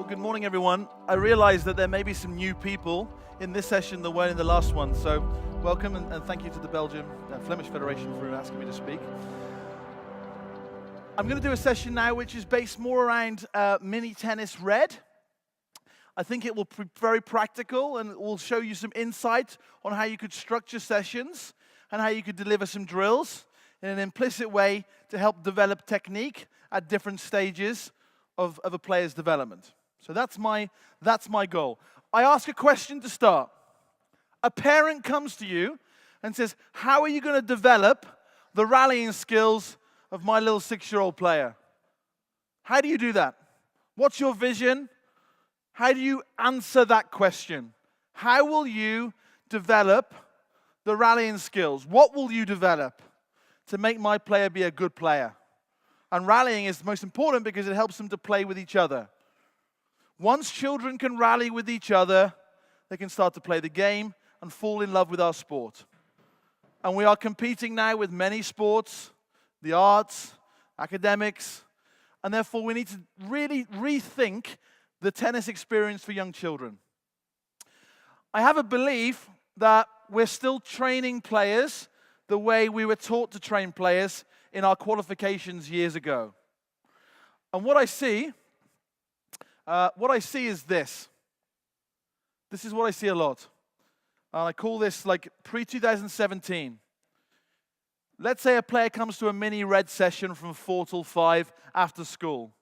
good morning, everyone. I realize that there may be some new people in this session that weren't in the last one, so welcome and thank you to the Belgian Flemish Federation for asking me to speak. I'm going to do a session now which is based more around mini tennis red. I think it will be very practical and it will show you some insight on how you could structure sessions and how you could deliver some drills in an implicit way to help develop technique at different stages of a player's development. So that's my goal. I ask a question to start. A parent comes to you and says, how are you going to develop the rallying skills of my little 6-year-old player? How do you do that? What's your vision? How do you answer that question? How will you develop the rallying skills? What will you develop to make my player be a good player? And rallying is most important because it helps them to play with each other. Once children can rally with each other, they can start to play the game and fall in love with our sport. And we are competing now with many sports, the arts, academics, and therefore we need to really rethink the tennis experience for young children. I have a belief that we're still training players the way we were taught to train players in our qualifications years ago. And what I see is this. This is what I see a lot. And I call this like pre-2017. Let's say a player comes to a mini red session from 4 till 5 after school.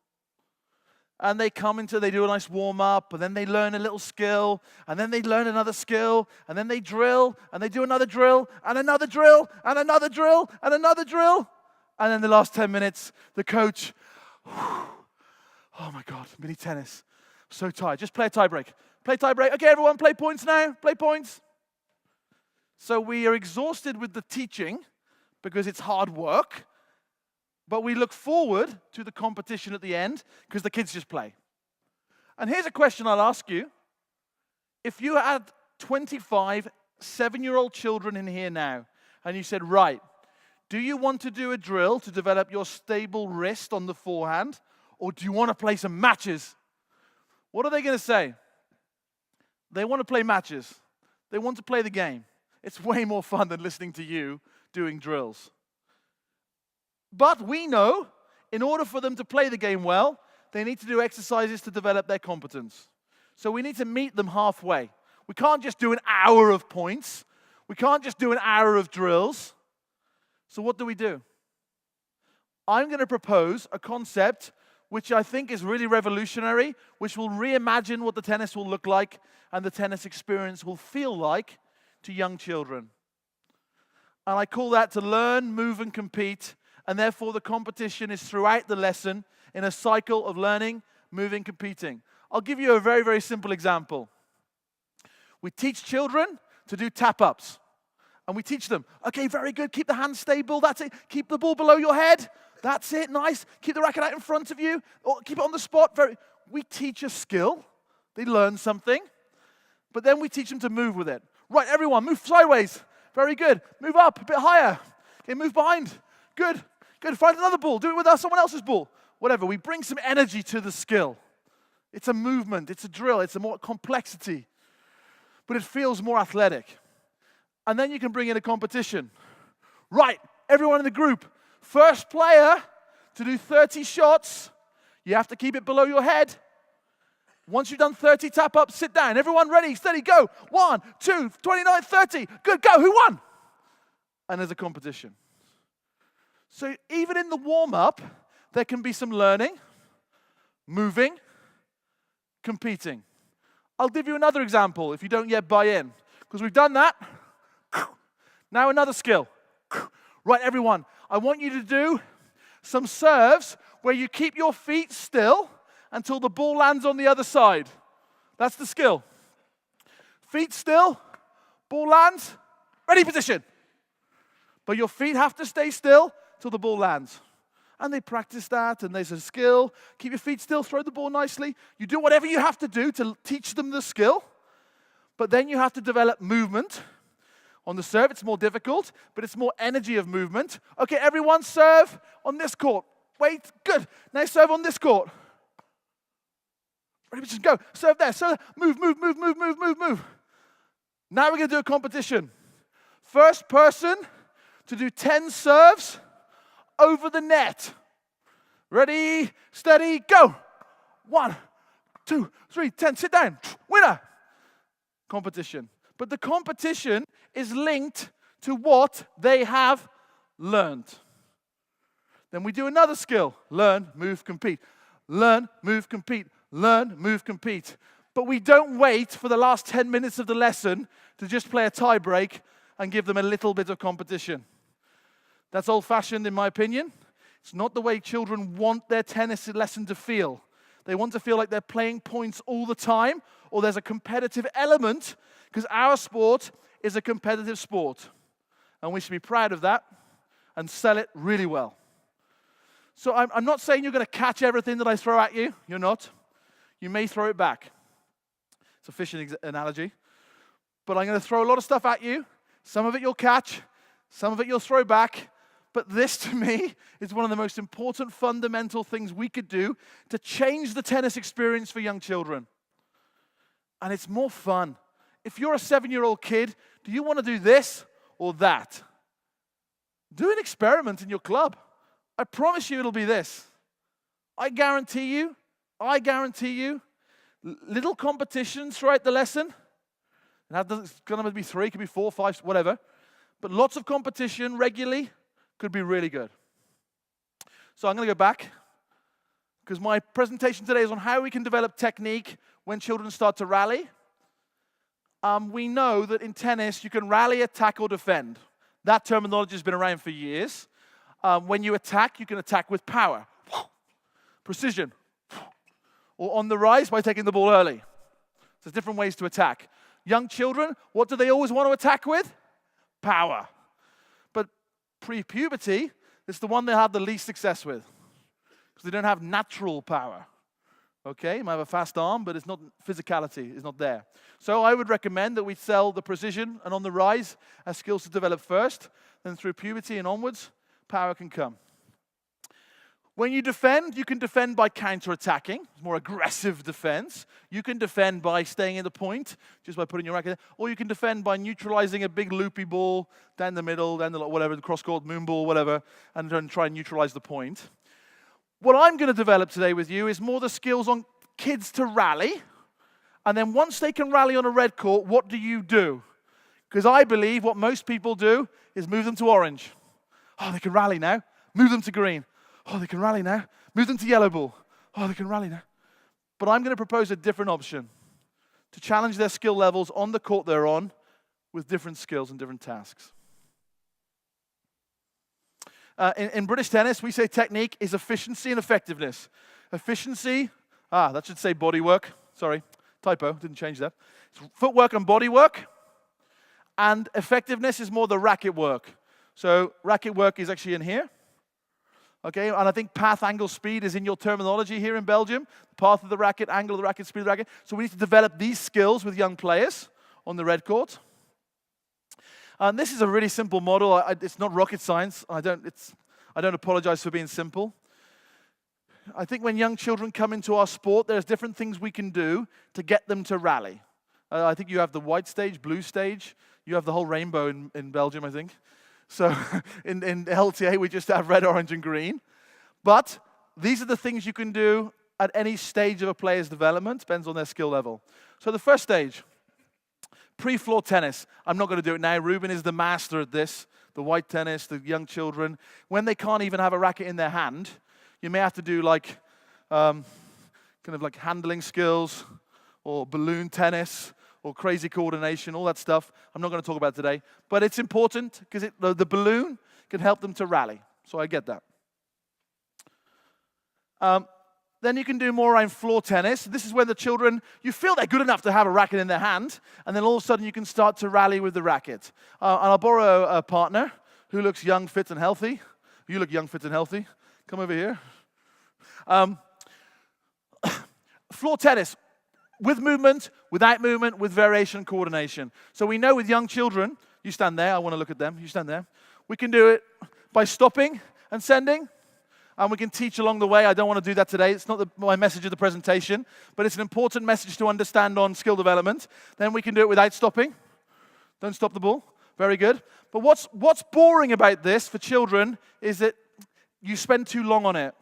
And they do a nice warm-up, and then they learn a little skill, and then they learn another skill, and then they drill, and they do another drill, and another drill, and another drill, and another drill. And then the last 10 minutes, the coach, oh my God, mini tennis. I'm so tired. Just play a tie break. Play tie break. Okay, everyone, play points now. Play points. So we are exhausted with the teaching because it's hard work. But we look forward to the competition at the end because the kids just play. And here's a question I'll ask you. If you had 25 7-year-old children in here now, and you said, right, do you want to do a drill to develop your stable wrist on the forehand, or do you want to play some matches? What are they going to say? They want to play matches. They want to play the game. It's way more fun than listening to you doing drills. But we know, in order for them to play the game well, they need to do exercises to develop their competence. So we need to meet them halfway. We can't just do an hour of points. We can't just do an hour of drills. So what do? I'm going to propose a concept which I think is really revolutionary, which will reimagine what the tennis will look like and the tennis experience will feel like to young children. And I call that to learn, move, and compete. And therefore, the competition is throughout the lesson in a cycle of learning, moving, competing. I'll give you a very, very simple example. We teach children to do tap-ups. And we teach them, okay, very good, keep the hand stable, that's it. Keep the ball below your head, that's it, nice. Keep the racket out in front of you, or keep it on the spot. We teach a skill, they learn something, but then we teach them to move with it. Right, everyone, move sideways, very good. Move up, a bit higher. Okay, move behind, good. Find another ball, do it with someone else's ball. Whatever, we bring some energy to the skill. It's a movement, it's a drill, it's a more complexity, but it feels more athletic. And then you can bring in a competition. Right, everyone in the group, first player to do 30 shots, you have to keep it below your head. Once you've done 30 tap-ups, sit down. Everyone ready, steady, go. 1, 2, 29, 30. Good, go, who won? And there's a competition. So even in the warm-up, there can be some learning, moving, competing. I'll give you another example if you don't yet buy in, because we've done that. Now another skill. Right, everyone, I want you to do some serves where you keep your feet still until the ball lands on the other side. That's the skill. Feet still, ball lands, ready position. But your feet have to stay still till the ball lands. And they practice that, and there's a skill. Keep your feet still, throw the ball nicely. You do whatever you have to do to teach them the skill, but then you have to develop movement. On the serve, it's more difficult, but it's more energy of movement. Okay, everyone serve on this court. Wait, good. Now serve on this court. Ready, just go. Serve there, serve there. Move, move, move, move, move, move, move. Now we're going to do a competition. First person to do 10 serves over the net. Ready, steady, go. 1, 2, 3, 10. Sit down. Winner. Competition. But the competition is linked to what they have learned. Then we do another skill. Learn, move, compete. Learn, move, compete. Learn, move, compete. But we don't wait for the last 10 minutes of the lesson to just play a tie break and give them a little bit of competition. That's old-fashioned in my opinion. It's not the way children want their tennis lesson to feel. They want to feel like they're playing points all the time, or there's a competitive element, because our sport is a competitive sport. And we should be proud of that and sell it really well. So I'm not saying you're going to catch everything that I throw at you. You're not. You may throw it back. It's a fishing analogy. But I'm going to throw a lot of stuff at you. Some of it you'll catch. Some of it you'll throw back. But this, to me, is one of the most important fundamental things we could do to change the tennis experience for young children. And it's more fun. If you're a 7-year-old kid, do you want to do this or that? Do an experiment in your club. I promise you it'll be this. I guarantee you, little competitions throughout the lesson. It's going to be 3, it could be 4, 5, whatever. But lots of competition regularly could be really good. So I'm going to go back, because my presentation today is on how we can develop technique when children start to rally. We know that in tennis, you can rally, attack, or defend. That terminology has been around for years. When you attack, you can attack with power, precision, or on the rise by taking the ball early. There's different ways to attack. Young children, what do they always want to attack with? Power. But pre-puberty, it's the one they have the least success with, because they don't have natural power. Okay, you might have a fast arm, but it's not physicality is not there. So I would recommend that we sell the precision and on the rise as skills to develop first, then through puberty and onwards, power can come. When you defend, you can defend by counter-attacking. It's more aggressive defense. You can defend by staying in the point, just by putting your racket there. Or you can defend by neutralizing a big loopy ball down the middle, whatever, the cross-court moon ball, whatever, and then try and neutralize the point. What I'm going to develop today with you is more the skills on kids to rally. And then once they can rally on a red court, what do you do? Because I believe what most people do is move them to orange. Oh, they can rally now. Move them to green. Oh, they can rally now. Move them to yellow ball. Oh, they can rally now. But I'm going to propose a different option to challenge their skill levels on the court they're on with different skills and different tasks. In British tennis, we say technique is efficiency and effectiveness. Efficiency, that should say body work. Sorry, typo, didn't change that. It's footwork and body work. And effectiveness is more the racket work. So racket work is actually in here. Okay, and I think path, angle, speed is in your terminology here in Belgium. Path of the racket, angle of the racket, speed of the racket. So we need to develop these skills with young players on the red court. And this is a really simple model. It's not rocket science. I don't apologize for being simple. I think when young children come into our sport, there's different things we can do to get them to rally. I think you have the white stage, blue stage. You have the whole rainbow in Belgium, I think. So in LTA, we just have red, orange, and green. But these are the things you can do at any stage of a player's development. Depends on their skill level. So the first stage, pre-floor tennis. I'm not going to do it now. Ruben is the master at this. The white tennis, the young children. When they can't even have a racket in their hand, you may have to do like kind of like handling skills or balloon tennis or crazy coordination, all that stuff. I'm not going to talk about it today. But it's important because the balloon can help them to rally. So I get that. Then you can do more around floor tennis. This is when the children, you feel they're good enough to have a racket in their hand, and then all of a sudden you can start to rally with the racket. And I'll borrow a partner who looks young, fit, and healthy. You look young, fit, and healthy. Come over here. Floor tennis, with movement, without movement, with variation, coordination. So we know with young children, you stand there, I want to look at them, you stand there. We can do it by stopping and sending. and we can teach along the way. I don't want to do that today. It's not my message of the presentation, but it's an important message to understand on skill development. Then we can do it without stopping. Don't stop the ball. Very good. But what's boring about this for children is that you spend too long on it.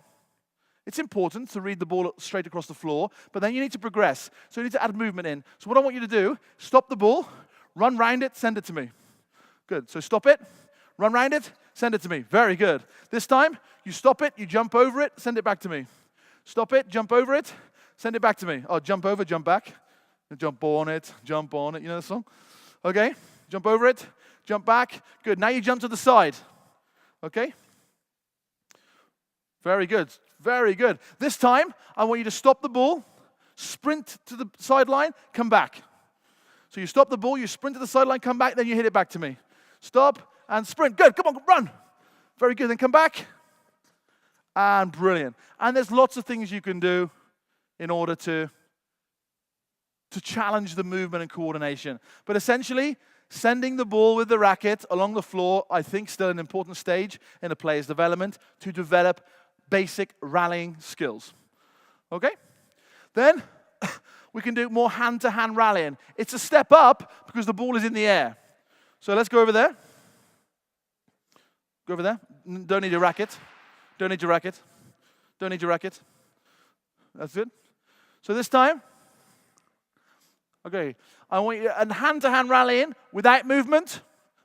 It's important to read the ball straight across the floor, but then you need to progress. So you need to add movement in. So what I want you to do, stop the ball, run round it, send it to me. Good. So stop it, run round it, send it to me. Very good. This time, you stop it, you jump over it, send it back to me. Stop it, jump over it, send it back to me. Oh, jump over, jump back. Jump on it, jump on it. You know the song? Okay. Jump over it, jump back. Good. Now you jump to the side. Okay? Very good. Very good. This time, I want you to stop the ball, sprint to the sideline, come back. So you stop the ball, you sprint to the sideline, come back, then you hit it back to me. Stop and sprint. Good. Come on, run. Very good. Then come back. And brilliant. And there's lots of things you can do in order to challenge the movement and coordination. But essentially, sending the ball with the racket along the floor, I think, still an important stage in a player's development to develop basic rallying skills. Okay? Then we can do more hand-to-hand rallying. It's a step up because the ball is in the air. So let's go over there. Go over there. Don't need a racket. Don't need your racket. Don't need your racket. That's good. So this time, okay, I want you a hand-to-hand rallying without movement.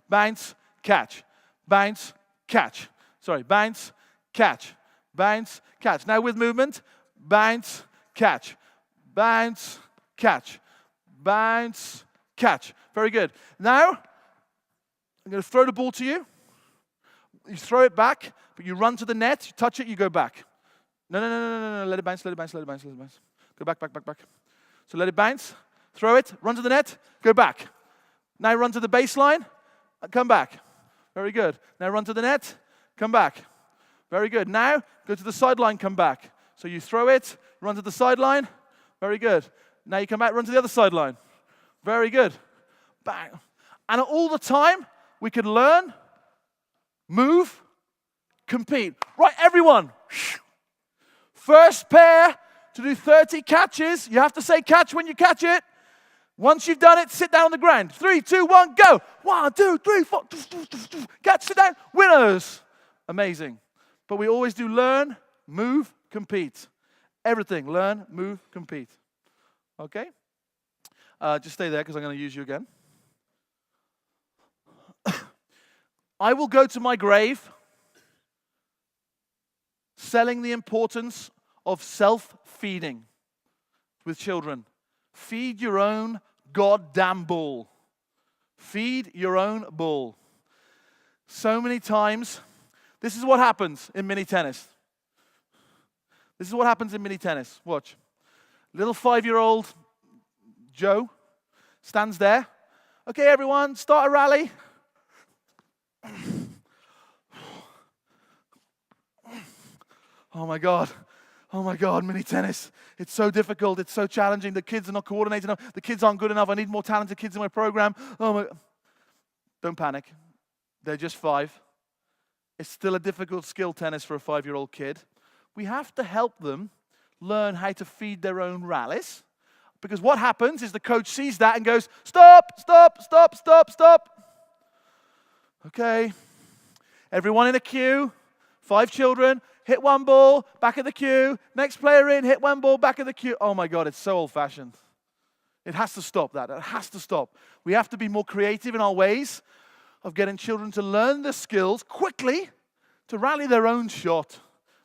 Bounce, catch. Bounce, catch. Sorry, bounce, catch. Bounce, catch. Now with movement, bounce, catch. Bounce, catch. Bounce, catch. Very good. Now, I'm going to throw the ball to you. You throw it back, but you run to the net, you touch it, you go back. No. Let it bounce, let it bounce, let it bounce, let it bounce. Go back, back, back, back. So let it bounce, throw it, run to the net, go back. Now run to the baseline, come back. Very good. Now run to the net, come back. Very good. Now go to the sideline, come back. So you throw it, run to the sideline. Very good. Now you come back, run to the other sideline. Very good. Bang. And all the time, we can learn, move, compete. Right, everyone. First pair to do 30 catches. You have to say catch when you catch it. Once you've done it, sit down on the ground. 3, 2, 1, go. 1, 2, 3, 4. Catch, sit down. Winners. Amazing. But we always do learn, move, compete. Everything. Learn, move, compete. Okay? Just stay there because I'm going to use you again. I will go to my grave selling the importance of self-feeding with children. Feed your own goddamn ball. Feed your own ball. So many times, this is what happens in mini tennis. This is what happens in mini tennis. Watch. Little 5-year-old Joe stands there. Okay, everyone, start a rally. Oh my God, mini tennis. It's so difficult. It's so challenging. The kids are not coordinated enough. The kids aren't good enough. I need more talented kids in my program. Oh my. Don't panic. They're just 5. It's still a difficult skill, tennis, for a 5-year-old kid. We have to help them learn how to feed their own rallies. Because what happens is the coach sees that and goes, stop, stop, stop, stop, stop. Okay. Everyone in a queue. 5 children. Hit one ball, back of the queue. Next player in, hit one ball, back of the queue. Oh my God, it's so old-fashioned. It has to stop that. It has to stop. We have to be more creative in our ways of getting children to learn the skills quickly to rally their own shot,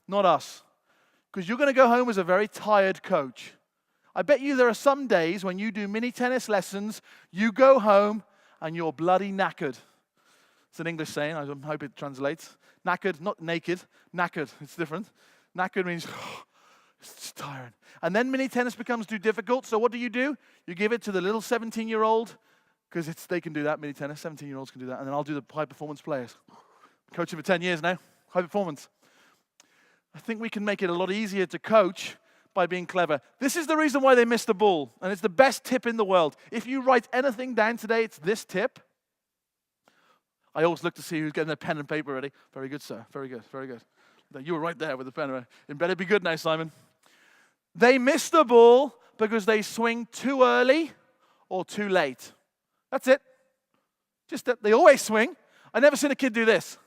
not us. Because you're going to go home as a very tired coach. I bet you there are some days when you do mini tennis lessons, you go home and you're bloody knackered. It's an English saying. I hope it translates. Knackered, not naked. Knackered. It's different. Knackered means it's just tiring. And then mini tennis becomes too difficult. So what do? You give it to the little 17-year-old because they can do that. Mini tennis. 17-year-olds can do that. And then I'll do the high performance players. Coaching for 10 years now. High performance. I think we can make it a lot easier to coach by being clever. This is the reason why they missed the ball. And it's the best tip in the world. If you write anything down today, it's this tip. I always look to see who's getting their pen and paper ready. Very good, sir. Very good, very good. You were right there with the pen. It better be good now, Simon. They miss the ball because they swing too early or too late. That's it. Just that they always swing. I never seen a kid do this.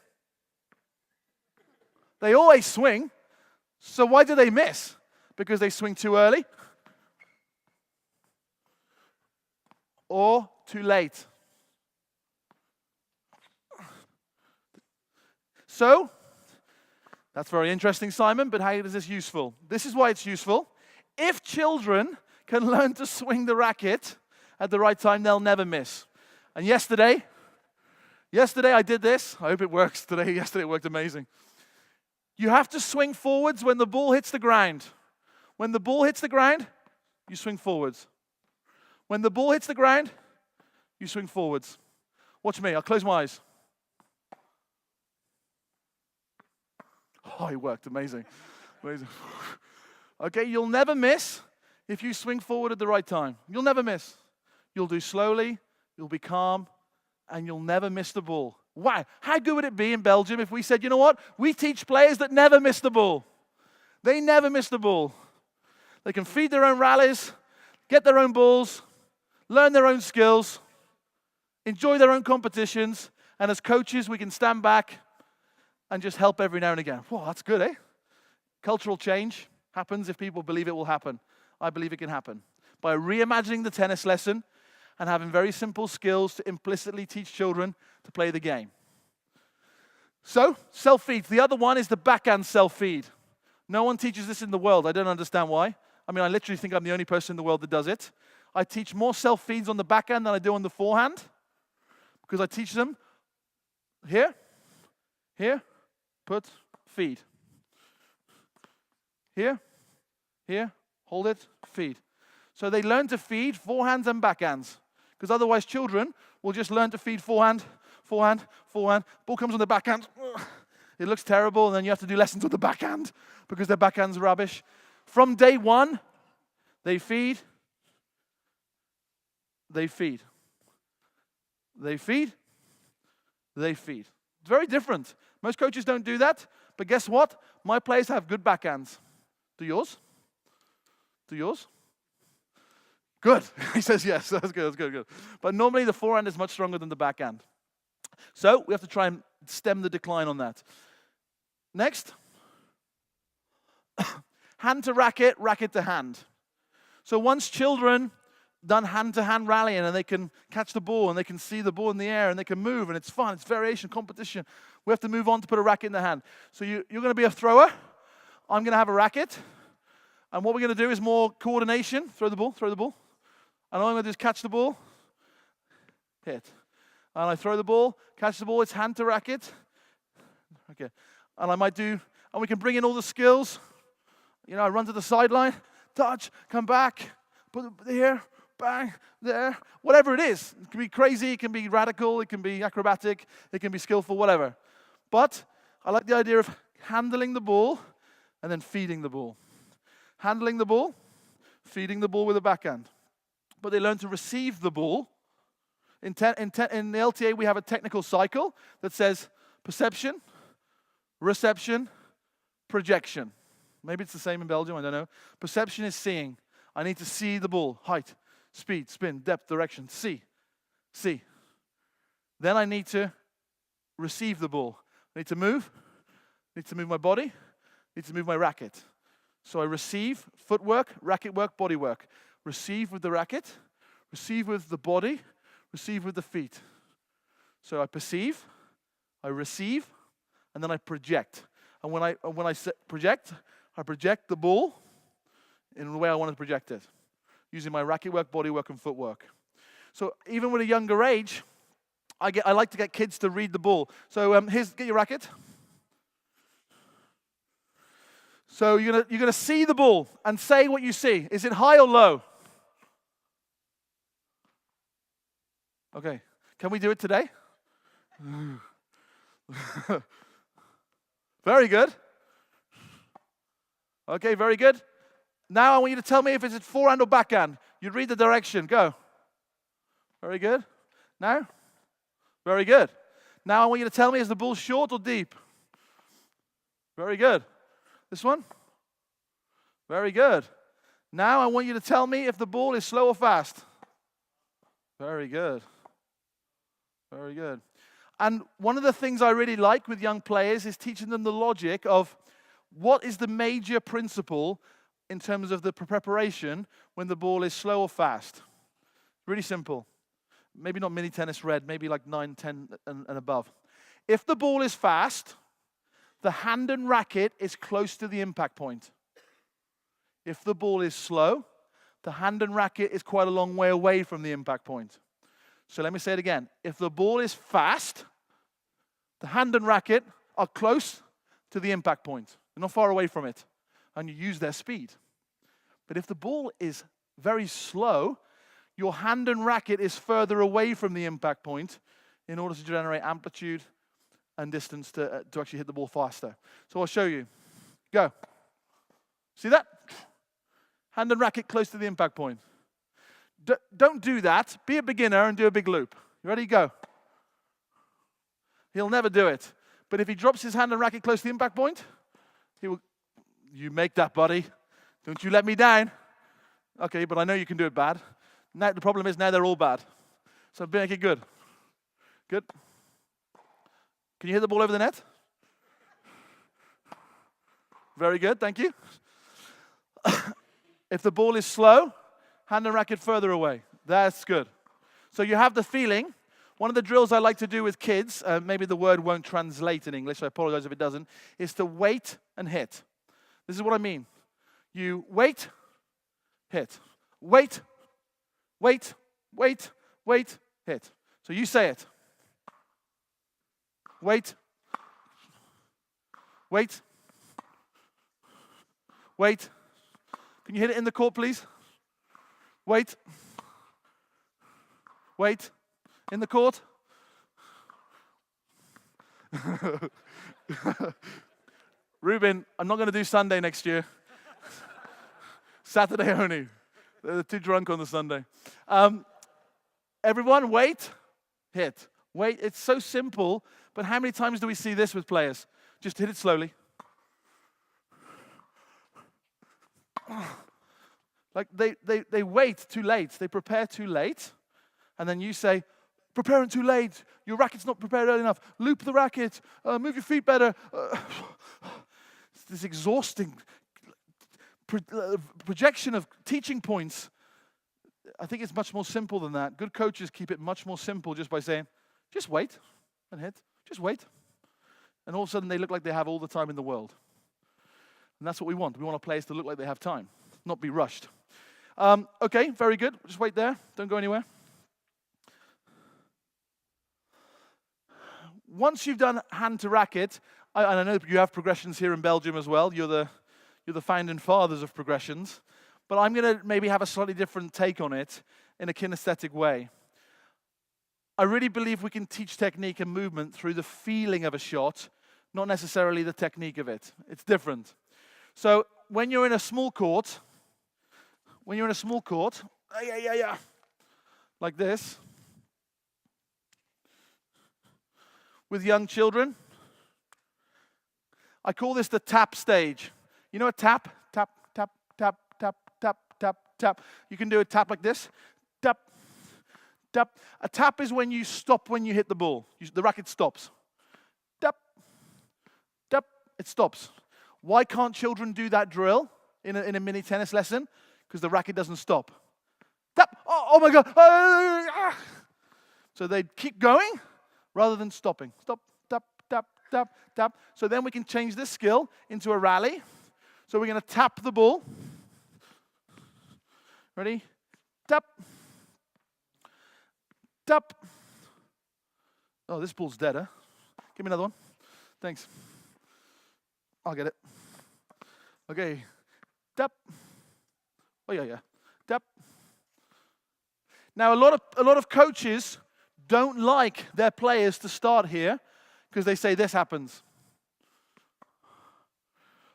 They always swing. So why do they miss? Because they swing too early or too late. So, that's very interesting, Simon, but how is this useful? This is why it's useful. If children can learn to swing the racket at the right time, they'll never miss. And yesterday I did this. I hope it works today. Yesterday it worked amazing. You have to swing forwards when the ball hits the ground. When the ball hits the ground, you swing forwards. When the ball hits the ground, you swing forwards. Watch me. I'll close my eyes. Oh, it worked. Amazing. Amazing. Okay, you'll never miss if you swing forward at the right time. You'll never miss. You'll do slowly, you'll be calm, and you'll never miss the ball. Wow. How good would it be in Belgium if we said, you know what? We teach players that never miss the ball. They never miss the ball. They can feed their own rallies, get their own balls, learn their own skills, enjoy their own competitions, and as coaches, we can stand back and just help every now and again. Whoa, that's good, eh? Cultural change happens if people believe it will happen. I believe it can happen. By reimagining the tennis lesson and having very simple skills to implicitly teach children to play the game. So, self-feed. The other one is the backhand self-feed. No one teaches this in the world. I don't understand why. I mean, I literally think I'm the only person in the world that does it. I teach more self-feeds on the backhand than I do on the forehand because I teach them here, put, feed. Here, hold it, feed. So they learn to feed forehands and backhands. Because otherwise children will just learn to feed forehand. Ball comes on the backhand. It looks terrible, and then you have to do lessons with the backhand because their backhand's rubbish. From day one, they feed. It's very different. Most coaches don't do that, but guess what? My players have good backhands. Do yours? Good. He says yes. That's good. But normally the forehand is much stronger than the backhand. So we have to try and stem the decline on that. Next. Hand to racket, racket to hand. So once children done hand-to-hand rallying and they can catch the ball and they can see the ball in the air and they can move and it's fun, it's variation, competition, we have to move on to put a racket in the hand. So you're going to be a thrower. I'm going to have a racket. And what we're going to do is more coordination. Throw the ball. And all I'm going to do is catch the ball, hit. And I throw the ball, catch the ball, it's hand to racket. Okay. And and we can bring in all the skills. I run to the sideline, touch, come back, put it here, bang, there. Whatever it is. It can be crazy, it can be radical, it can be acrobatic, it can be skillful, whatever. But I like the idea of handling the ball and then feeding the ball. Handling the ball, feeding the ball with a backhand. But they learn to receive the ball. In the LTA, we have a technical cycle that says perception, reception, projection. Maybe it's the same in Belgium, I don't know. Perception is seeing. I need to see the ball, height, speed, spin, depth, direction, see. Then I need to receive the ball. I need to move my body, I need to move my racket. So I receive footwork, racket work, body work. Receive with the racket, receive with the body, receive with the feet. So I perceive, I receive, and then I project. And when I project, I project the ball in the way I want to project it, using my racket work, body work, and footwork. So even with a younger age, I like to get kids to read the ball. So get your racket. So you're gonna see the ball and say what you see. Is it high or low? Okay. Can we do it today? Very good. Okay, very good. Now I want you to tell me if it's forehand or backhand. You read the direction. Go. Very good. Now? Very good. Now I want you to tell me, is the ball short or deep? Very good. This one? Very good. Now I want you to tell me if the ball is slow or fast. Very good. Very good. And one of the things I really like with young players is teaching them the logic of what is the major principle in terms of the preparation when the ball is slow or fast. Really simple. Maybe not mini tennis red, maybe like 9, 10 and above. If the ball is fast, the hand and racket is close to the impact point. If the ball is slow, the hand and racket is quite a long way away from the impact point. So let me say it again. If the ball is fast, the hand and racket are close to the impact point. They're not far away from it. And you use their speed. But if the ball is very slow, your hand and racket is further away from the impact point in order to generate amplitude and distance to actually hit the ball faster. So I'll show you. Go. See that? Hand and racket close to the impact point. Don't do that. Be a beginner and do a big loop. You ready? Go. He'll never do it. But if he drops his hand and racket close to the impact point, he will. You make that, buddy. Don't you let me down. Okay, but I know you can do it bad. Now the problem is now they're all bad. So make it good. Good. Can you hit the ball over the net? Very good, thank you. If the ball is slow, hand and racket further away. That's good. So you have the feeling. One of the drills I like to do with kids, maybe the word won't translate in English, so I apologize if it doesn't, is to wait and hit. This is what I mean. You wait, hit. Wait, wait, wait, wait, hit. So you say it. Wait. Wait. Wait. Can you hit it in the court, please? Wait. Wait. In the court. Ruben, I'm not going to do Sunday next year. Saturday only. They're too drunk on the Sunday. Everyone, wait, hit. Wait, it's so simple, but how many times do we see this with players? Just hit it slowly. Like they wait too late. They prepare too late. And then you say, preparing too late. Your racket's not prepared early enough. Loop the racket. Move your feet better. It's this exhausting projection of teaching points. I think it's much more simple than that. Good coaches keep it much more simple just by saying, just wait and hit. Just wait. And all of a sudden they look like they have all the time in the world. And that's what we want. We want our players to look like they have time, not be rushed. Okay, very good. Just wait there. Don't go anywhere. Once you've done hand to racket, and I know you have progressions here in Belgium as well. You're the founding fathers of progressions. But I'm going to maybe have a slightly different take on it in a kinesthetic way. I really believe we can teach technique and movement through the feeling of a shot, not necessarily the technique of it. It's different. So when you're in a small court, like this, with young children, I call this the tap stage. You know a tap? Tap, tap, tap, tap, tap, tap, tap. You can do a tap like this. Tap, tap. A tap is when you stop when you hit the ball. The racket stops. Tap, tap, it stops. Why can't children do that drill in a mini tennis lesson? Because the racket doesn't stop. Tap, oh my God. So they keep going rather than stopping. Stop, tap, tap, tap, tap. So then we can change this skill into a rally. So we're going to tap the ball. Ready? Tap. Tap. Oh, this ball's dead, huh? Give me another one. Thanks. I'll get it. Okay. Tap. Oh, yeah. Tap. Now, a lot of coaches don't like their players to start here because they say this happens.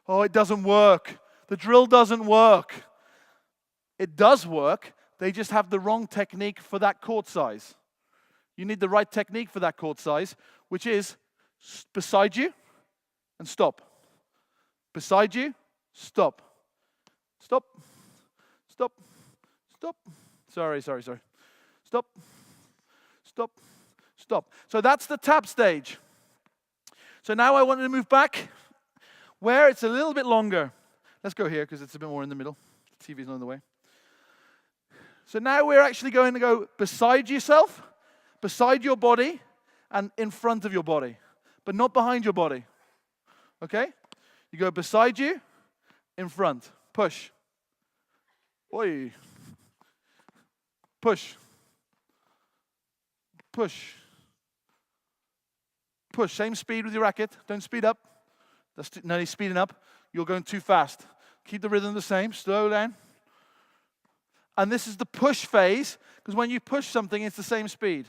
Oh, it doesn't work. The drill doesn't work. It does work. They just have the wrong technique for that court size. You need the right technique for that court size, which is beside you and stop. Beside you, stop. Stop. Stop. Stop. Sorry. Stop. Stop. Stop. So that's the tap stage. So now I want to move back where it's a little bit longer. Let's go here because it's a bit more in the middle. The TV's not in the way. So now we're actually going to go beside yourself, beside your body, and in front of your body, but not behind your body. Okay? You go beside you, in front. Push. Oi. Push. Push. Push. Same speed with your racket. Don't speed up. No, you're speeding up. You're going too fast. Keep the rhythm the same. Slow down. And this is the push phase, because when you push something, it's the same speed.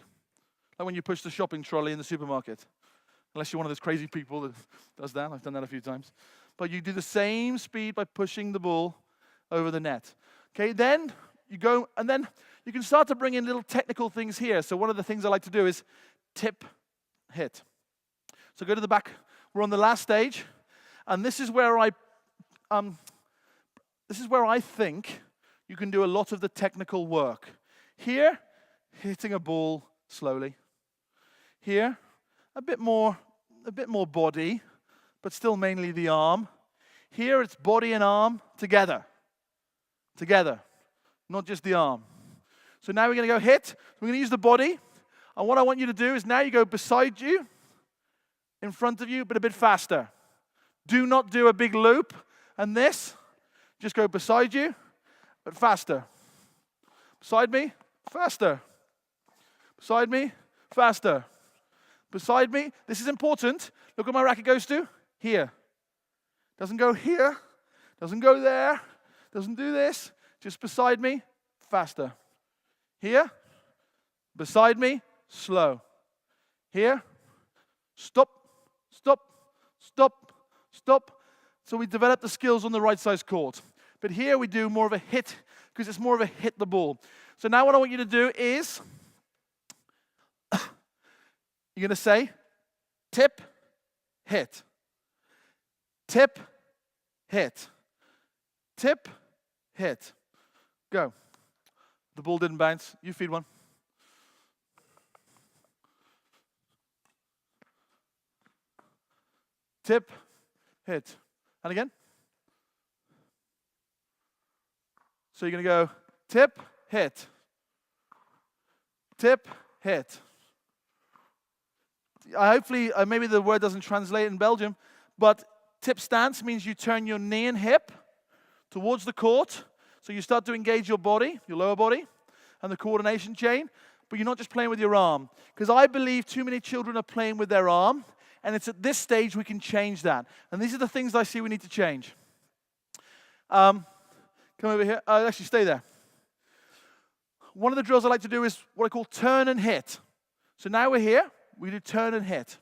Like when you push the shopping trolley in the supermarket. Unless you're one of those crazy people that does that. I've done that a few times. But you do the same speed by pushing the ball over the net. Okay, then you go, and then you can start to bring in little technical things here. So one of the things I like to do is tip, hit. So go to the back. We're on the last stage. And this is where I think you can do a lot of the technical work. Here, hitting a ball slowly. Here, a bit more body, but still mainly the arm. Here, it's body and arm together. Together, not just the arm. So now we're going to go hit. We're going to use the body. And what I want you to do is now you go beside you, in front of you, but a bit faster. Do not do a big loop. And this, just go beside you, but faster. Beside me, faster. Beside me, faster. Beside me, this is important. Look where my racket goes to. Here. Doesn't go here. Doesn't go there. Doesn't do this. Just beside me, faster. Here. Beside me, slow. Here. Stop. Stop. Stop. Stop. So we develop the skills on the right size court. But here we do more of a hit, because it's more of a hit the ball. So now what I want you to do is, you're going to say, tip, hit. Tip, hit. Tip, hit. Go. The ball didn't bounce. You feed one. Tip, hit. And again. So you're going to go tip, hit. Tip, hit. Hopefully, maybe the word doesn't translate in Belgium, but tip stance means you turn your knee and hip towards the court. So you start to engage your body, your lower body, and the coordination chain, but you're not just playing with your arm. Because I believe too many children are playing with their arm, and it's at this stage we can change that. And these are the things I see we need to change. Come over here. Actually, stay there. One of the drills I like to do is what I call turn and hit. So now we're here. We do turn and hit.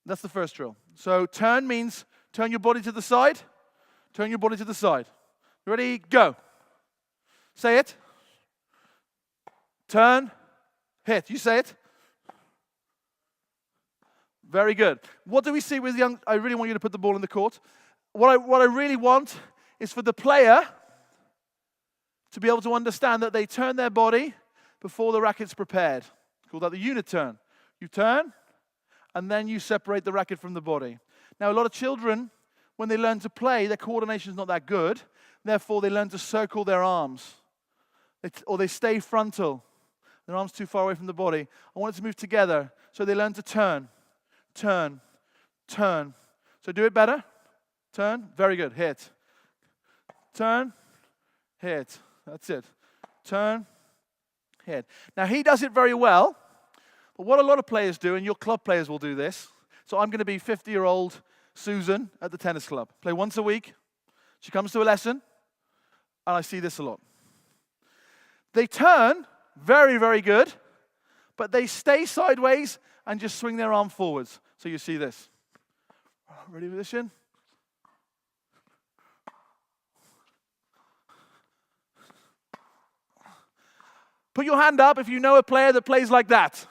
That's the first drill. So turn means turn your body to the side. Turn your body to the side. Ready? Go. Say it. Turn, hit. You say it. Very good. What do we see with young? I really want you to put the ball in the court. What I really want is for the player to be able to understand that they turn their body before the racket's prepared. It's called that the unit turn. You turn, and then you separate the racket from the body. Now, a lot of children, when they learn to play, their coordination is not that good. Therefore, they learn to circle their arms. Or they stay frontal. Their arms too far away from the body. I want it to move together. So they learn to turn, turn, turn. So do it better. Turn. Very good. Hit. Turn. Hit. That's it. Turn. Hit. Now, he does it very well. But what a lot of players do, and your club players will do this. So I'm going to be 50-year-old Susan at the tennis club. Play once a week. She comes to a lesson. And I see this a lot. They turn. Very, very good. But they stay sideways and just swing their arm forwards. So you see this. Ready position? Put your hand up if you know a player that plays like that.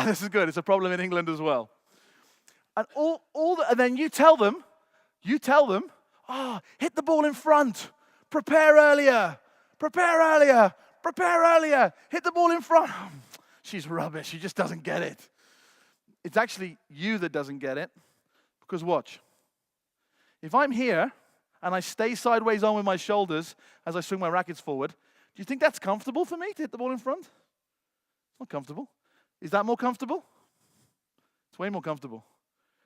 This is good. It's a problem in England as well. And and then you tell them, You tell them, hit the ball in front. Prepare earlier. Prepare earlier. Prepare earlier. Hit the ball in front. She's rubbish. She just doesn't get it. It's actually you that doesn't get it. Because watch. If I'm here and I stay sideways on with my shoulders as I swing my rackets forward, do you think that's comfortable for me to hit the ball in front? It's not comfortable. Is that more comfortable? It's way more comfortable.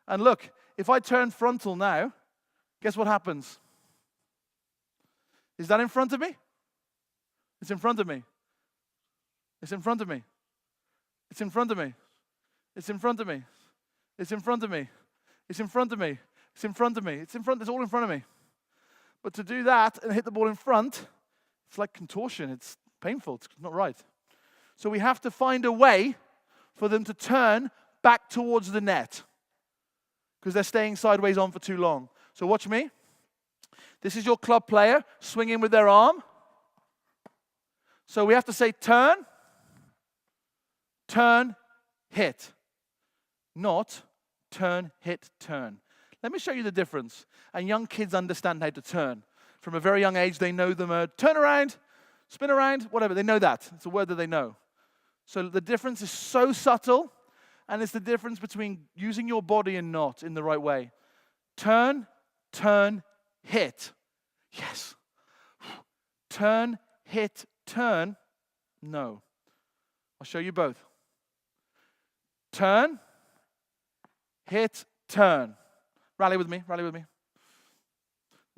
And look, if I turn frontal now, guess what happens? Is that in front of me? It's in front of me. It's in front of me. It's in front of me. It's in front of me. It's in front of me. It's in front of me. It's in front of me. It's in front. It's all in front of me. But to do that and hit the ball in front, it's like contortion. It's painful. It's not right. So we have to find a way for them to turn back towards the net because they're staying sideways on for too long. So watch me. This is your club player swinging with their arm. So we have to say turn, turn, hit. Not turn, hit, turn. Let me show you the difference. And young kids understand how to turn. From a very young age, they know the word turn around, spin around, whatever. They know that. It's a word that they know. So the difference is so subtle, and it's the difference between using your body and not in the right way. Turn, turn, hit. Yes. Turn, hit, turn. No. I'll show you both. Turn, hit, turn. Rally with me, rally with me.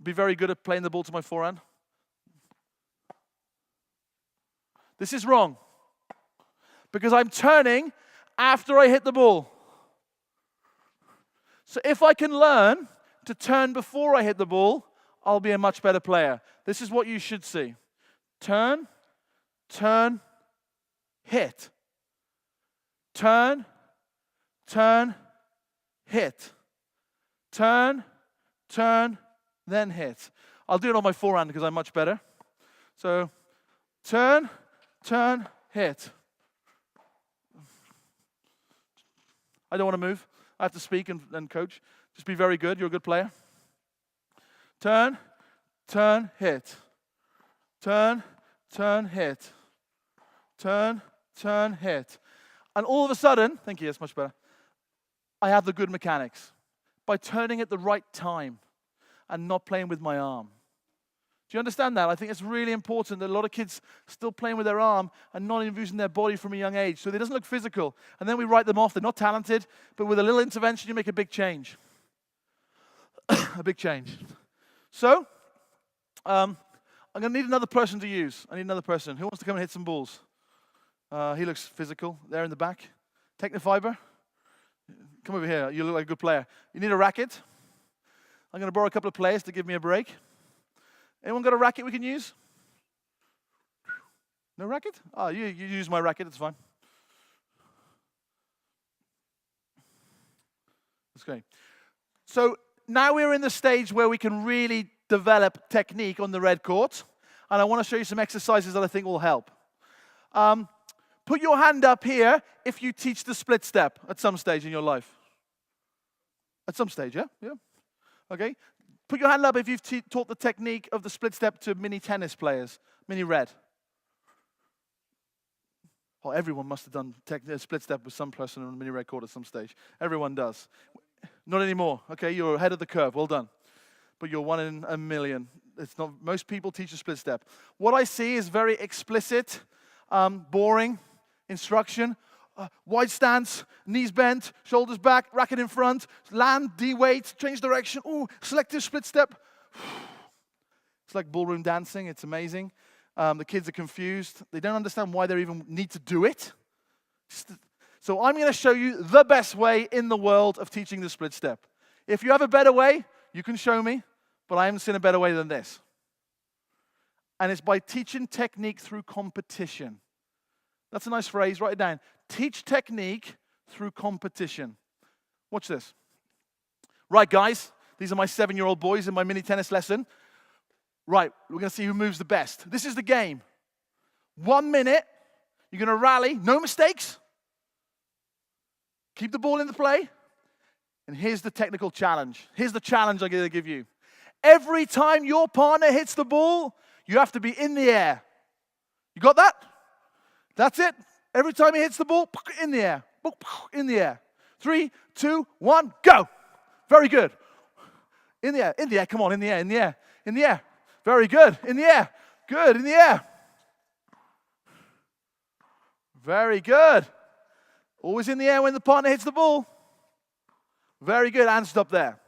Be very good at playing the ball to my forehand. This is wrong. Because I'm turning after I hit the ball. So if I can learn to turn before I hit the ball, I'll be a much better player. This is what you should see. Turn, turn, hit. Turn, turn, hit. Turn, turn, then hit. I'll do it on my forehand because I'm much better. So, turn, turn, hit. I don't want to move. I have to speak and coach. Just be very good. You're a good player. Turn, turn, hit. Turn, turn, hit. Turn, turn, hit. And all of a sudden, thank you, that's much better. I have the good mechanics by turning at the right time and not playing with my arm. Do you understand that? I think it's really important that a lot of kids still playing with their arm and not even using their body from a young age. So it doesn't look physical. And then we write them off. They're not talented. But with a little intervention, you make a big change. A big change. So, I'm going to need another person to use. I need another person. Who wants to come and hit some balls? He looks physical. There in the back. Technofiber. Come over here. You look like a good player. You need a racket. I'm going to borrow a couple of players to give me a break. Anyone got a racket we can use? No racket? Oh, you use my racket. It's fine. That's great. So now we're in the stage where we can really develop technique on the red court. And I want to show you some exercises that I think will help. Put your hand up here if you teach the split step at some stage in your life. At some stage, yeah? Yeah. Okay. Put your hand up if you've taught the technique of the split step to mini tennis players, mini red. Oh, everyone must have done split step with some person on the mini red court at some stage. Everyone does. Not anymore. Okay, you're ahead of the curve. Well done. But you're one in a million. It's not. Most people teach a split step. What I see is very explicit, boring instruction. Wide stance, knees bent, shoulders back, racket in front, land, de-weight, change direction. Ooh, selective split step. It's like ballroom dancing. It's amazing. The kids are confused. They don't understand why they even need to do it. So I'm going to show you the best way in the world of teaching the split step. If you have a better way, you can show me, but I haven't seen a better way than this. And it's by teaching technique through competition. That's a nice phrase. Write it down. Teach technique through competition. Watch this. Right, guys. These are my 7-year-old boys in my mini tennis lesson. Right, we're going to see who moves the best. This is the game. 1 minute. You're going to rally. No mistakes. Keep the ball in the play. And here's the technical challenge. Here's the challenge I'm going to give you. Every time your partner hits the ball, you have to be in the air. You got that? That's it. Every time he hits the ball, in the air. In the air. 3, 2, 1, go. Very good. In the air, come on, in the air. Very good, in the air. Good, in the air. Very good. Always in the air when the partner hits the ball. Very good, and stop there.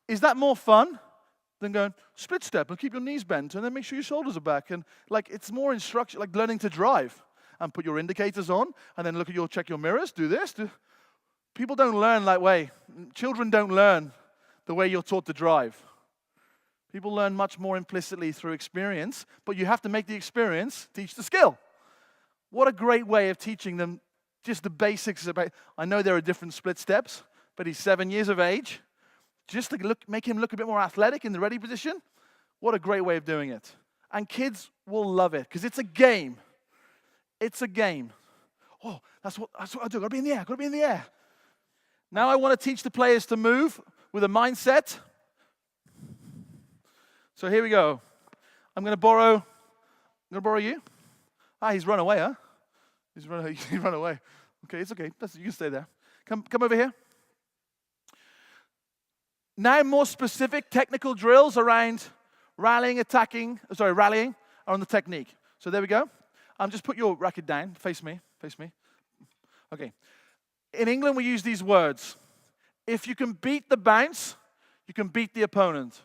Is that more fun than going split step and keep your knees bent and then make sure your shoulders are back? And like it's more instruction, like learning to drive and put your indicators on and then check your mirrors, do this. People don't learn that way. Children don't learn the way you're taught to drive. People learn much more implicitly through experience, but you have to make the experience teach the skill. What a great way of teaching them just the basics about. I know there are different split steps, but he's 7 years of age. Just to make him look a bit more athletic in the ready position. What a great way of doing it. And kids will love it because it's a game. It's a game. Oh, that's what I do. Got to be in the air. Now I want to teach the players to move with a mindset. So here we go. I'm going to borrow you. He's run away, huh? He's run away. Okay, it's okay. You can stay there. Come over here. Now more specific technical drills around rallying are on the technique. So there we go. Just put your racket down. Face me. Okay. In England, we use these words. If you can beat the bounce, you can beat the opponent.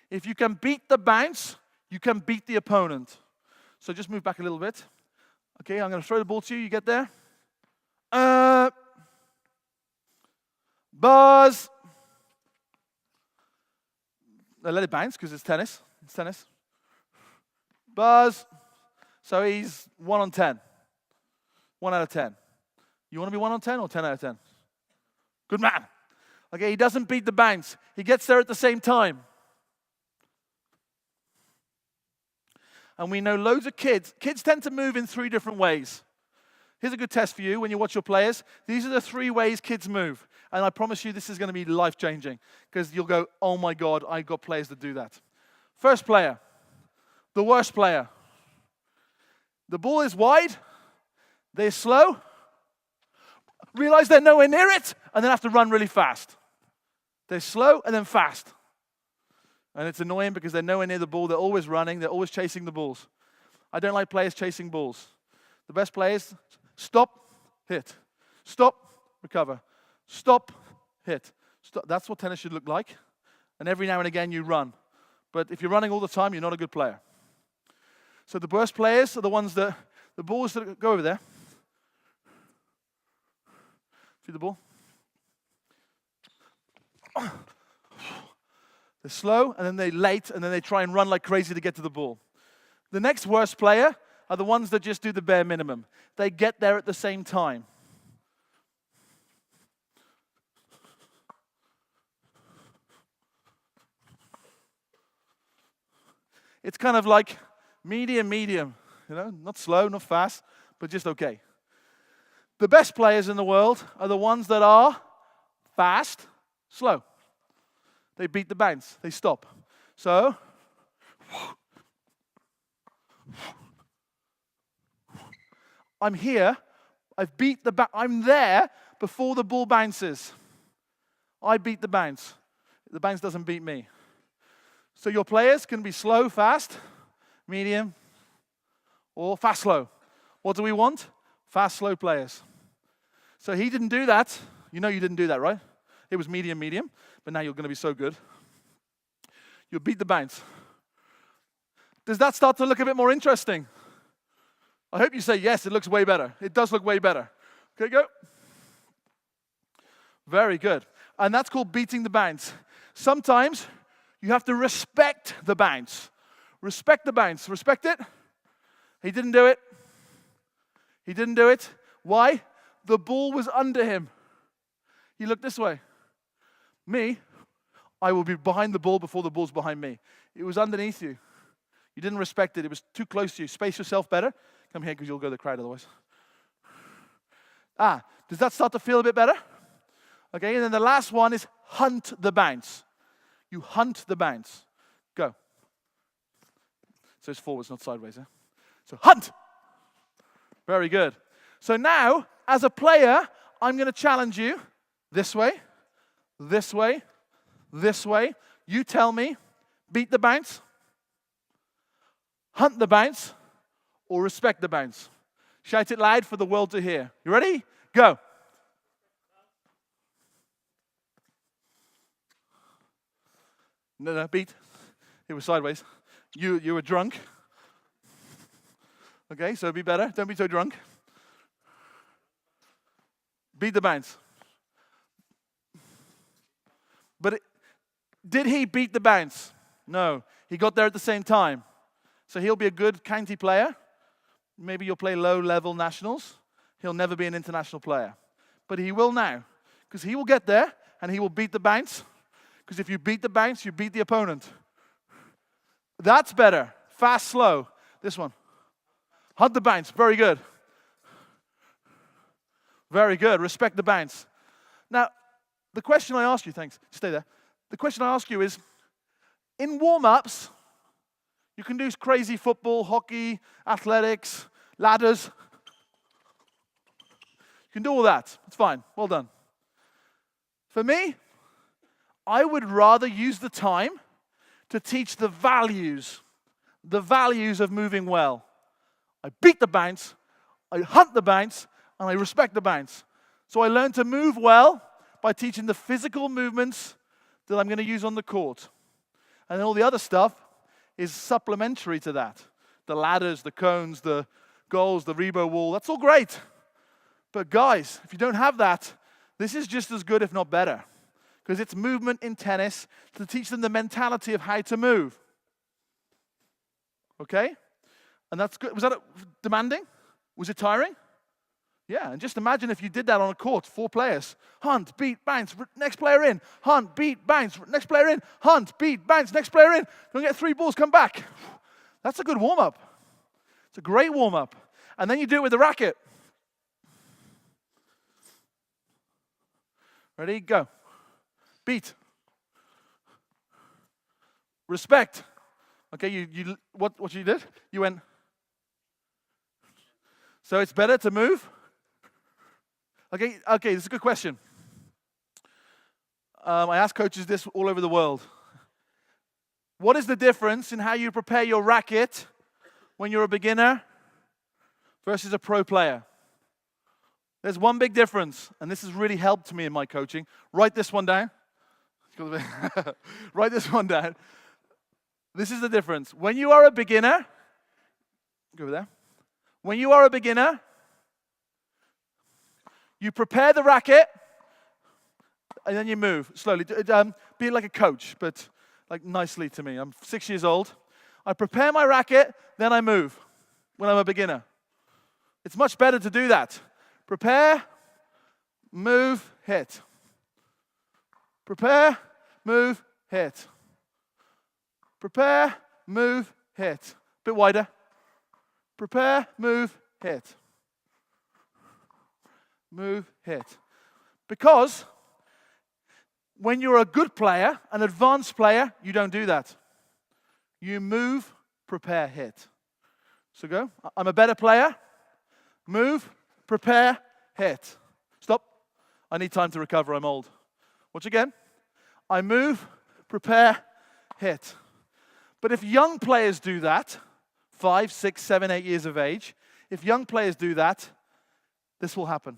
If you can beat the bounce, you can beat the opponent. So just move back a little bit. Okay, I'm going to throw the ball to you. You get there? Buzz. Let it bounce because it's tennis. Buzz. So he's 1 on 10. 1 out of 10. You want to be 1 on 10 or 10 out of 10? Good man. Okay, he doesn't beat the bounce. He gets there at the same time. And we know loads of kids. Kids tend to move in 3 different ways. Here's a good test for you when you watch your players. These are the 3 ways kids move. And I promise you this is going to be life-changing because you'll go, oh my God, I got players that do that. First player, the worst player. The ball is wide. They're slow. Realize they're nowhere near it and then have to run really fast. They're slow and then fast. And it's annoying because they're nowhere near the ball. They're always running. They're always chasing the balls. I don't like players chasing balls. The best players, stop, hit. Stop, recover. Stop, hit. Stop. That's what tennis should look like. And every now and again you run. But if you're running all the time, you're not a good player. So the worst players are the ones that, the balls that go over there. See the ball? They're slow, and then they're late, and then they try and run like crazy to get to the ball. The next worst player are the ones that just do the bare minimum. They get there at the same time. It's kind of like medium, not slow, not fast, but just okay. The best players in the world are the ones that are fast, slow. They beat the bounce. They stop. So, I'm here. I've beat the bounce. I'm there before the ball bounces. I beat the bounce. The bounce doesn't beat me. So your players can be slow, fast, medium, or fast, slow. What do we want? Fast, slow players. So he didn't do that. You know you didn't do that, right? It was medium, but now you're going to be so good. You'll beat the bounce. Does that start to look a bit more interesting? I hope you say yes, it looks way better. It does look way better. Okay, go. Very good. And that's called beating the bounce. Sometimes you have to respect the bounce. Respect the bounce. Respect it. He didn't do it. Why? The ball was under him. He looked this way. Me, I will be behind the ball before the ball's behind me. It was underneath you. You didn't respect it. It was too close to you. Space yourself better. Come here because you'll go to the crowd otherwise. Does that start to feel a bit better? Okay, and then the last one is hunt the bounce. You hunt the bounce. Go. So it's forwards, not sideways. Eh? So hunt. Very good. So now, as a player, I'm going to challenge you this way, this way, this way. You tell me, beat the bounce, hunt the bounce, or respect the bounce. Shout it loud for the world to hear. You ready? Go. No, beat. It was sideways. You were drunk. Okay, so be better. Don't be so drunk. Beat the bounce. But did he beat the bounce? No. He got there at the same time. So he'll be a good county player. Maybe you'll play low-level nationals. He'll never be an international player. But he will now. Because he will get there, and he will beat the bounce. Because if you beat the bounce, you beat the opponent. That's better. Fast, slow. This one. Hunt the bounce. Very good. Very good. Respect the bounce. Now, the question I ask you, thanks, stay there. The question I ask you is, in warm-ups, you can do crazy football, hockey, athletics, ladders. You can do all that. It's fine. Well done. For me, I would rather use the time to teach the values of moving well. I beat the bounce, I hunt the bounce, and I respect the bounce. So I learn to move well by teaching the physical movements that I'm going to use on the court. And then all the other stuff is supplementary to that. The ladders, the cones, the goals, the rebo wall, that's all great. But guys, if you don't have that, this is just as good, if not better. Because it's movement in tennis to teach them the mentality of how to move. Okay? And that's good. Was that demanding? Was it tiring? Yeah, and just imagine if you did that on a court, 4 players. Hunt, beat, bounce, next player in. Hunt, beat, bounce, next player in. Hunt, beat, bounce, next player in. Don't get 3 balls, come back. That's a good warm-up. It's a great warm-up. And then you do it with the racket. Ready? Go. Beat. Respect. Okay, what you did? You went. So it's better to move. Okay, this is a good question. I ask coaches this all over the world. What is the difference in how you prepare your racket when you're a beginner versus a pro player? There's one big difference, and this has really helped me in my coaching. Write this one down. Write this one down. This is the difference. When you are a beginner, go over there. When you are a beginner, you prepare the racket, and then you move slowly. Be like a coach, but like nicely to me. I'm 6 years old. I prepare my racket, then I move when I'm a beginner. It's much better to do that. Prepare, move, hit. Prepare, move, hit. Prepare, move, hit. Bit wider. Prepare, move, hit. Move, hit. Because when you're a good player, an advanced player, you don't do that. You move, prepare, hit. So go. I'm a better player. Move, prepare, hit. Stop. I need time to recover. I'm old. Watch again. I move, prepare, hit. But if young players do that, 5, 6, 7, 8 years of age, if young players do that, this will happen.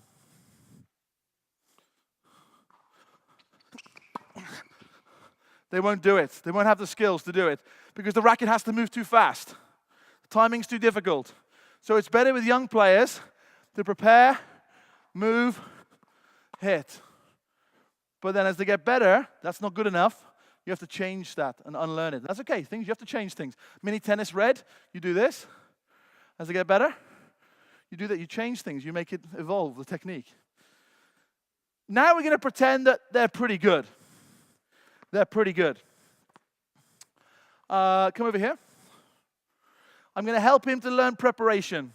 They won't do it. They won't have the skills to do it because the racket has to move too fast. The timing's too difficult. So it's better with young players to prepare, move, hit. But then as they get better, that's not good enough. You have to change that and unlearn it. That's okay. You have to change things. Mini tennis red, you do this. As they get better, you do that. You change things. You make it evolve, the technique. Now we're going to pretend that they're pretty good. They're pretty good. Come over here. I'm going to help him to learn preparation.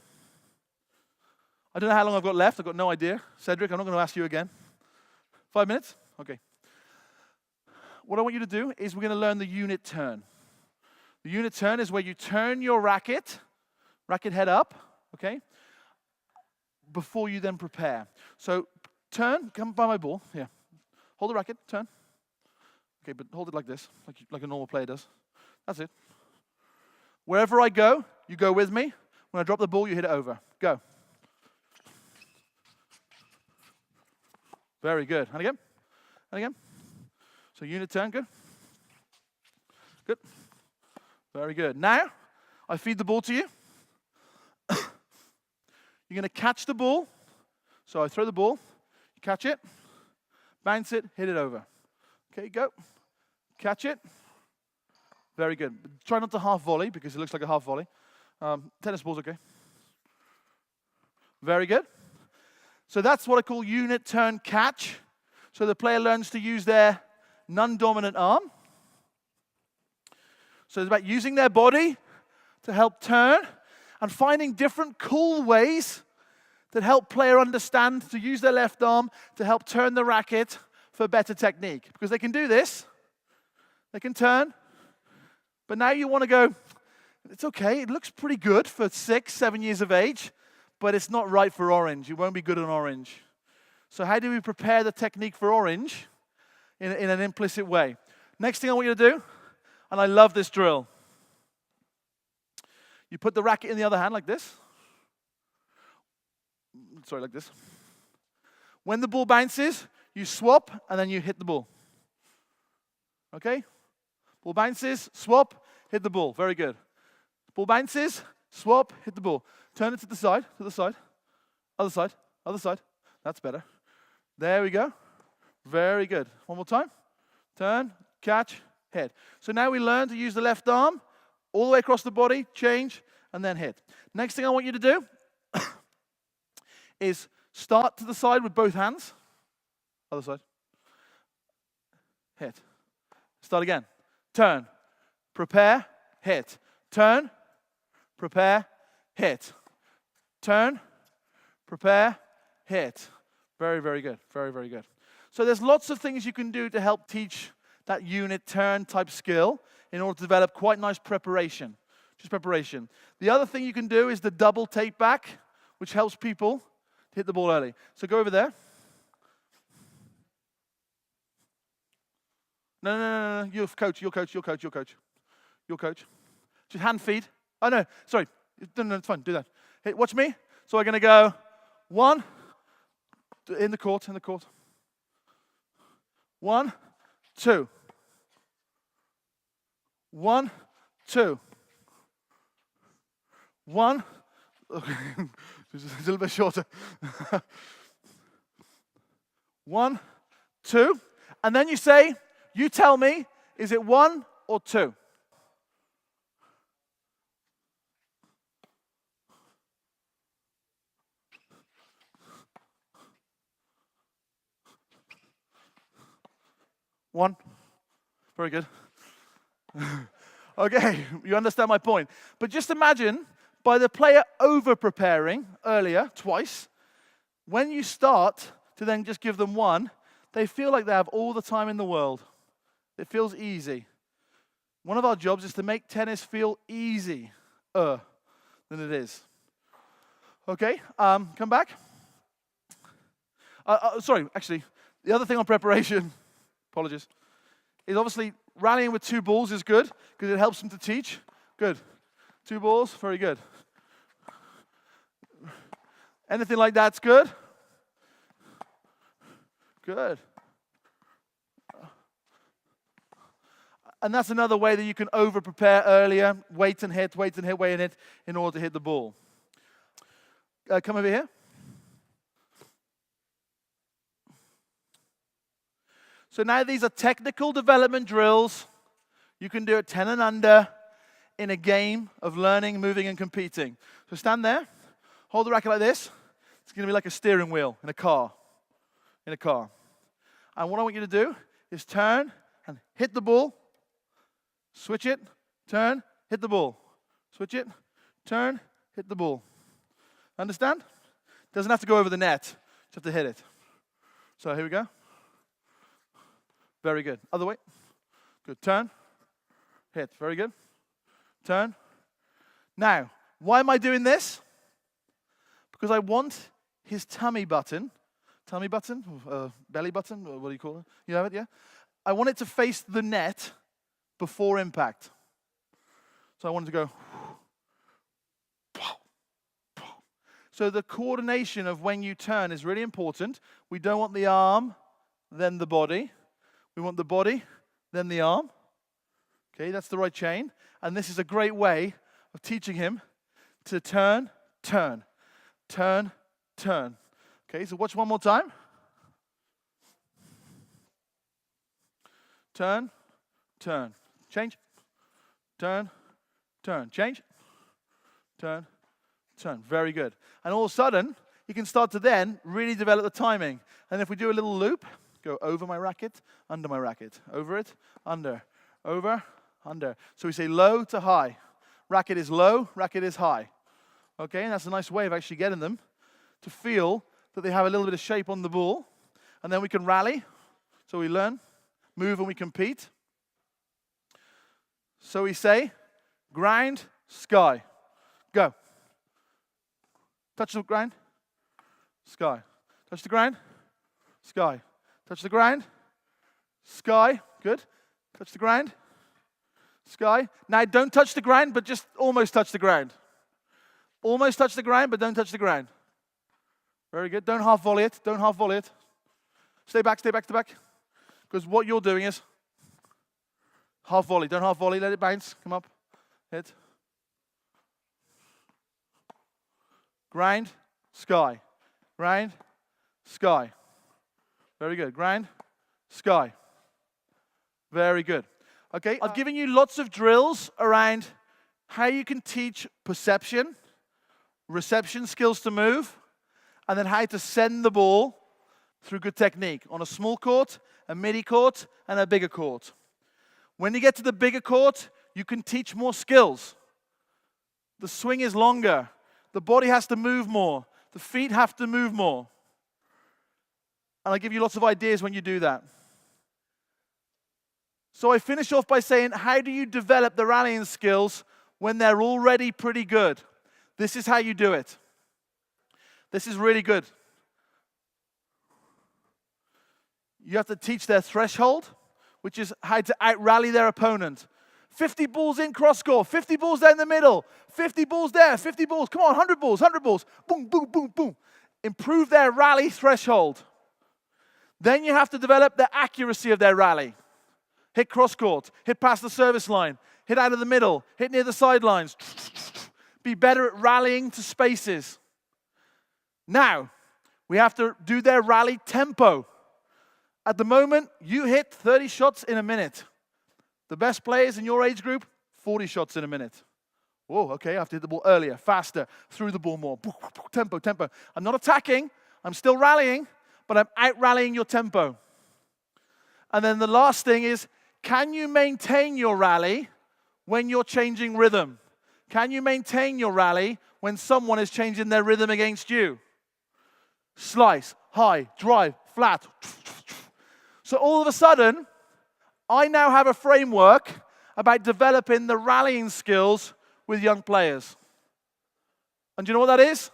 I don't know how long I've got left. I've got no idea. Cedric, I'm not going to ask you again. 5 minutes? Okay. What I want you to do is we're going to learn the unit turn. The unit turn is where you turn your racket head up, okay, before you then prepare. So turn, come by my ball, yeah. Hold the racket, turn. Okay, but hold it like this, like a normal player does. That's it. Wherever I go, you go with me. When I drop the ball, you hit it over. Go. Very good. And again. And again. So unit turn, good. Good. Very good. Now, I feed the ball to you. You're going to catch the ball. So I throw the ball, you catch it, bounce it, hit it over. Okay, go. Catch it. Very good. Try not to half volley because it looks like a half volley. Tennis ball's okay. Very good. So that's what I call unit turn catch. So the player learns to use their non-dominant arm. So it's about using their body to help turn and finding different cool ways that help player understand to use their left arm to help turn the racket for better technique. Because they can do this. They can turn. But now you want to go, it's okay, it looks pretty good for 6, 7 years of age, but it's not right for orange. You won't be good on orange. So how do we prepare the technique for orange in an implicit way? Next thing I want you to do, and I love this drill. You put the racket in the other hand like this. Sorry, like this. When the ball bounces, you swap, and then you hit the ball. Okay? Ball bounces, swap, hit the ball. Very good. Ball bounces, swap, hit the ball. Turn it to the side, other side, other side. That's better. There we go. Very good. One more time. Turn, catch, hit. So now we learn to use the left arm all the way across the body, change, and then hit. Next thing I want you to do is start to the side with both hands. Other side. Hit. Start again. Turn. Prepare. Hit. Turn. Prepare. Hit. Turn. Prepare. Hit. Very, very good. Very, very good. So there's lots of things you can do to help teach that unit turn type skill in order to develop quite nice preparation. Just preparation. The other thing you can do is the double take back, which helps people hit the ball early. So go over there. No. You're coach. Just hand feed. Oh, no. Sorry. No, it's fine. Do that. Hey, watch me. So we're going to go 1, in the court. 1, 2. 1, 2. 1. Okay. Just a little bit shorter. 1, 2. And then you say, you tell me, is it 1 or 2? One. Very good. Okay, you understand my point. But just imagine, by the player over-preparing earlier, twice, when you start to then just give them 1, they feel like they have all the time in the world. It feels easy. One of our jobs is to make tennis feel easier than it is. Okay, come back. Sorry, actually, the other thing on preparation, apologies, is obviously rallying with 2 balls is good because it helps them to teach. Good. 2 balls, very good. Anything like that's good? Good. And that's another way that you can over-prepare earlier, wait and hit, wait and hit, in order to hit the ball. Come over here. So now these are technical development drills. You can do it 10 and under in a game of learning, moving, and competing. So stand there, hold the racket like this. It's going to be like a steering wheel in a car. And what I want you to do is turn and hit the ball. Switch it, turn, hit the ball. Switch it, turn, hit the ball. Understand? Doesn't have to go over the net. Just have to hit it. So here we go. Very good. Other way. Good. Turn. Hit. Very good. Turn. Now, why am I doing this? Because I want his tummy button, belly button, what do you call it? You have it, yeah? I want it to face the net before impact. So I want it to go. So the coordination of when you turn is really important. We don't want the arm, then the body. We want the body, then the arm. Okay, that's the right chain. And this is a great way of teaching him to turn, turn, turn, turn. Okay, so watch one more time. Turn, turn, change. Turn, turn, change. Turn, turn. Very good. And all of a sudden, you can start to then really develop the timing. And if we do a little loop, go over my racket, under my racket, over it, under, over, under. So we say low to high. Racket is low, racket is high. Okay, and that's a nice way of actually getting them to feel that they have a little bit of shape on the ball. And then we can rally. So we learn, move, and we compete. So we say, grind, sky. Go. Touch the grind, sky. Touch the grind, sky. Touch the grind, sky. Good. Touch the grind, sky. Now don't touch the ground, but just almost touch the ground. Almost touch the ground, but don't touch the ground. Very good. Don't half volley it. Don't half volley it. Stay back, stay back, stay back. Because what you're doing is half volley. Don't half volley. Let it bounce. Come up. Hit. Grind, sky. Grind, sky. Very good. Grind, sky. Very good. Okay, I've given you lots of drills around how you can teach perception, reception skills to move, and then how to send the ball through good technique on a small court, a midi court, and a bigger court. When you get to the bigger court, you can teach more skills. The swing is longer. The body has to move more. The feet have to move more. And I give you lots of ideas when you do that. So I finish off by saying, how do you develop the rallying skills when they're already pretty good? This is how you do it. This is really good. You have to teach their threshold, which is how to out-rally their opponent. 50 balls in cross court, 50 balls down the middle, 50 balls there, 50 balls, come on, 100 balls, 100 balls, boom, boom, boom, boom. Improve their rally threshold. Then you have to develop the accuracy of their rally. Hit cross court, hit past the service line, hit out of the middle, hit near the sidelines. Be better at rallying to spaces. Now, we have to do their rally tempo. At the moment, you hit 30 shots in a minute. The best players in your age group, 40 shots in a minute. Oh, okay, I have to hit the ball earlier, faster, through the ball more. Tempo, tempo. I'm not attacking, I'm still rallying, but I'm out-rallying your tempo. And then the last thing is, can you maintain your rally when you're changing rhythm? Can you maintain your rally when someone is changing their rhythm against you? Slice, high, drive, flat. So all of a sudden, I now have a framework about developing the rallying skills with young players. And do you know what that is?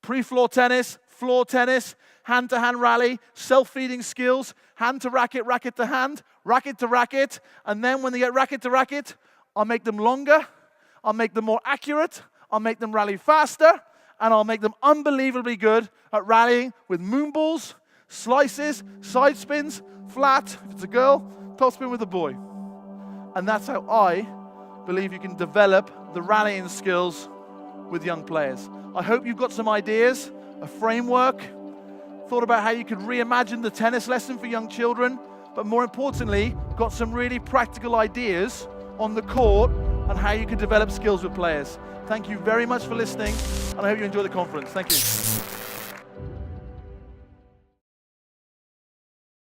Pre-floor tennis, floor tennis, hand-to-hand rally, self-feeding skills, hand to racket, racket to hand, racket to racket, and then when they get racket to racket, I'll make them longer, I'll make them more accurate, I'll make them rally faster, and I'll make them unbelievably good at rallying with moon balls, slices, side spins, flat, if it's a girl, top spin with a boy. And that's how I believe you can develop the rallying skills with young players. I hope you've got some ideas, a framework, thought about how you could reimagine the tennis lesson for young children, but more importantly, got some really practical ideas on the court on how you can develop skills with players. Thank you very much for listening, and I hope you enjoy the conference. Thank you.